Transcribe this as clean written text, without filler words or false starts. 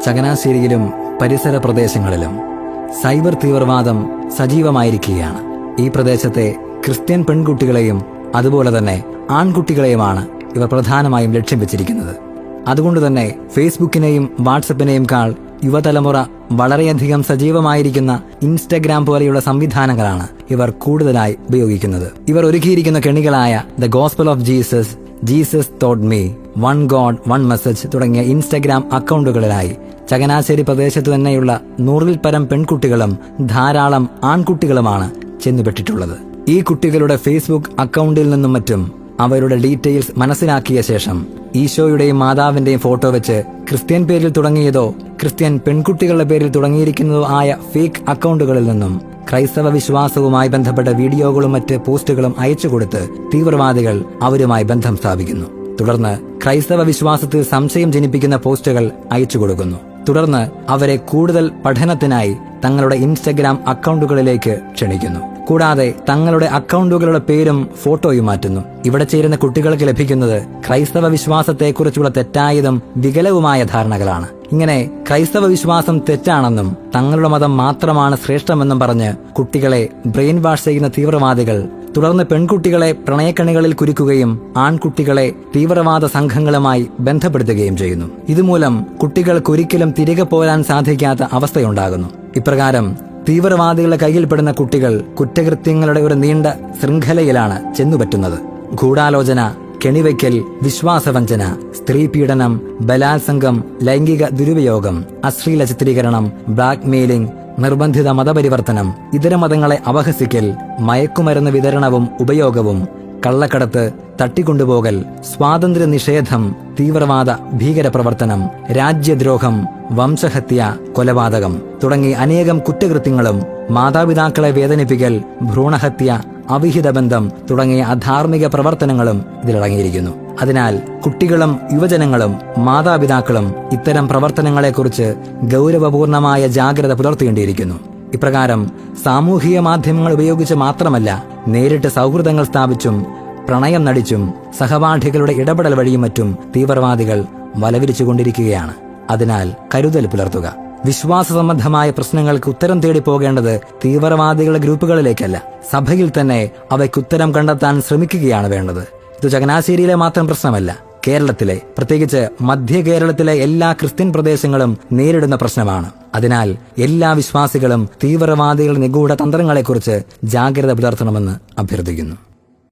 ചങ്ങനാശ്ശേരിയിലും പരിസര പ്രദേശങ്ങളിലും സൈബർ തീവ്രവാദം സജീവമായിരിക്കുകയാണ്. ഈ പ്രദേശത്തെ ക്രിസ്ത്യൻ പെൺകുട്ടികളെയും അതുപോലെ തന്നെ ആൺകുട്ടികളെയുമാണ് ഇവർ പ്രധാനമായും ലക്ഷ്യം വെച്ചിരിക്കുന്നത്. അതുകൊണ്ട് തന്നെ ഫേസ്ബുക്കിനെയും വാട്സപ്പിനെയും കാൾ യുവതലമുറ വളരെയധികം സജീവമായിരിക്കുന്ന ഇൻസ്റ്റഗ്രാം പോലെയുള്ള സംവിധാനങ്ങളാണ് ഇവർ കൂടുതലായി ഉപയോഗിക്കുന്നത്. ഇവർ ഒരുക്കിയിരിക്കുന്ന കെണികളായ the gospel of Jesus, Jesus thought me, one God one message തുടങ്ങിയ ഇൻസ്റ്റഗ്രാം അക്കൗണ്ടുകളിലായി ചങ്ങനാശ്ശേരി പ്രദേശത്ത് തന്നെയുള്ള 100-ൽ പരം പെൺകുട്ടികളും ധാരാളം ആൺകുട്ടികളുമാണ് ചെന്നുപെട്ടിട്ടുള്ളത്. ഈ കുട്ടികളുടെ ഫേസ്ബുക്ക് അക്കൗണ്ടിൽ നിന്നും മറ്റും അവരുടെ ഡീറ്റെയിൽസ് മനസ്സിലാക്കിയ ശേഷം ഈശോയുടെയും മാതാവിന്റെയും ഫോട്ടോ വെച്ച് ക്രിസ്ത്യൻ പേരിൽ തുടങ്ങിയതോ ക്രിസ്ത്യൻ പെൺകുട്ടികളുടെ പേരിൽ തുടങ്ങിയിരിക്കുന്നതോ ആയ ഫേക്ക് അക്കൗണ്ടുകളിൽ നിന്നും ക്രൈസ്തവ വിശ്വാസവുമായി ബന്ധപ്പെട്ട വീഡിയോകളും മറ്റ് പോസ്റ്റുകളും അയച്ചുകൊടുത്ത് തീവ്രവാദികൾ അവരുമായി ബന്ധം സ്ഥാപിക്കുന്നു. തുടർന്ന് ക്രൈസ്തവ വിശ്വാസത്തിൽ സംശയം ജനിപ്പിക്കുന്ന പോസ്റ്റുകൾ അയച്ചുകൊടുക്കുന്നു. തുടർന്ന് അവരെ കൂടുതൽ പഠനത്തിനായി തങ്ങളുടെ ഇൻസ്റ്റഗ്രാം അക്കൗണ്ടുകളിലേക്ക് ക്ഷണിക്കുന്നു. കൂടാതെ തങ്ങളുടെ അക്കൗണ്ടുകളുടെ പേരും ഫോട്ടോയും മാറ്റുന്നു. ഇവിടെ ചേരുന്ന കുട്ടികൾക്ക് ലഭിക്കുന്നത് ക്രൈസ്തവ വിശ്വാസത്തെക്കുറിച്ചുള്ള തെറ്റായതും വികലവുമായ ധാരണകളാണ്. ഇങ്ങനെ ക്രൈസ്തവ വിശ്വാസം തെറ്റാണെന്നും തങ്ങളുടെ മതം മാത്രമാണ് ശ്രേഷ്ഠമെന്നും പറഞ്ഞ് കുട്ടികളെ ബ്രെയിൻ വാഷ് ചെയ്യുന്ന തീവ്രവാദികൾ തുടർന്ന് പെൺകുട്ടികളെ പ്രണയക്കണികളിൽ കുരുക്കുകയും ആൺകുട്ടികളെ തീവ്രവാദ സംഘങ്ങളുമായി ബന്ധപ്പെടുത്തുകയും ചെയ്യുന്നു. ഇതുമൂലം കുട്ടികൾക്കൊരിക്കലും തിരികെ പോരാൻ സാധിക്കാത്ത അവസ്ഥയുണ്ടാകുന്നു. ഇപ്രകാരം തീവ്രവാദികളുടെ കയ്യിൽപ്പെടുന്ന കുട്ടികൾ കുറ്റകൃത്യങ്ങളുടെ ഒരു നീണ്ട ശൃംഖലയിലാണ് ചെന്നുപറ്റുന്നത്. ഗൂഢാലോചന, കെണിവയ്ക്കൽ, വിശ്വാസവഞ്ചന, സ്ത്രീപീഡനം, ബലാത്സംഗം, ലൈംഗിക ദുരുപയോഗം, അശ്ലീല ചിത്രീകരണം, ബ്ലാക്ക് മെയിലിംഗ്, നിർബന്ധിത മതപരിവർത്തനം, ഇതര മതങ്ങളെ അപഹസിക്കൽ, മയക്കുമരുന്ന് വിതരണവും ഉപയോഗവും, കള്ളക്കടത്ത്, തട്ടിക്കൊണ്ടുപോകൽ, സ്വാതന്ത്ര്യ നിഷേധം, തീവ്രവാദ ഭീകരപ്രവർത്തനം, രാജ്യദ്രോഹം, വംശഹത്യ, കൊലപാതകം തുടങ്ങി അനേകം കുറ്റകൃത്യങ്ങളും, മാതാപിതാക്കളെ വേദനിപ്പിക്കൽ, ഭ്രൂണഹത്യ, അവിഹിത ബന്ധം തുടങ്ങിയ അധാർമിക പ്രവർത്തനങ്ങളും ഇതിലടങ്ങിയിരിക്കുന്നു. അതിനാൽ കുട്ടികളും യുവജനങ്ങളും മാതാപിതാക്കളും ഇത്തരം പ്രവർത്തനങ്ങളെക്കുറിച്ച് ഗൗരവപൂർണമായ ജാഗ്രത പുലർത്തേണ്ടിയിരിക്കുന്നു. ഇപ്രകാരം സാമൂഹിക മാധ്യമങ്ങൾ ഉപയോഗിച്ച് മാത്രമല്ല, നേരിട്ട് സൗഹൃദങ്ങൾ സ്ഥാപിച്ചും പ്രണയം നടിച്ചും സഹപാഠികളുടെ ഇടപെടൽ വഴിയും മറ്റും തീവ്രവാദികൾ വലവിരിച്ചുകൊണ്ടിരിക്കുകയാണ്. അതിനാൽ കരുതൽ പുലർത്തുക. വിശ്വാസ സംബന്ധമായ പ്രശ്നങ്ങൾക്ക് ഉത്തരം തേടി പോകേണ്ടത് തീവ്രവാദികളുടെ ഗ്രൂപ്പുകളിലേക്കല്ല, സഭയിൽ തന്നെ അവയ്ക്കുത്തരം കണ്ടെത്താൻ ശ്രമിക്കുകയാണ് വേണ്ടത്. ഇത് ചങ്ങനാശ്ശേരിയിലെ മാത്രം പ്രശ്നമല്ല, കേരളത്തിലെ, പ്രത്യേകിച്ച് മധ്യ കേരളത്തിലെ എല്ലാ ക്രിസ്ത്യൻ പ്രദേശങ്ങളും നേരിടുന്ന പ്രശ്നമാണ്. അതിനാൽ എല്ലാ വിശ്വാസികളും തീവ്രവാദികളുടെ നിഗൂഢ തന്ത്രങ്ങളെക്കുറിച്ച് ജാഗ്രത പുലർത്തണമെന്ന് അഭ്യർത്ഥിക്കുന്നു.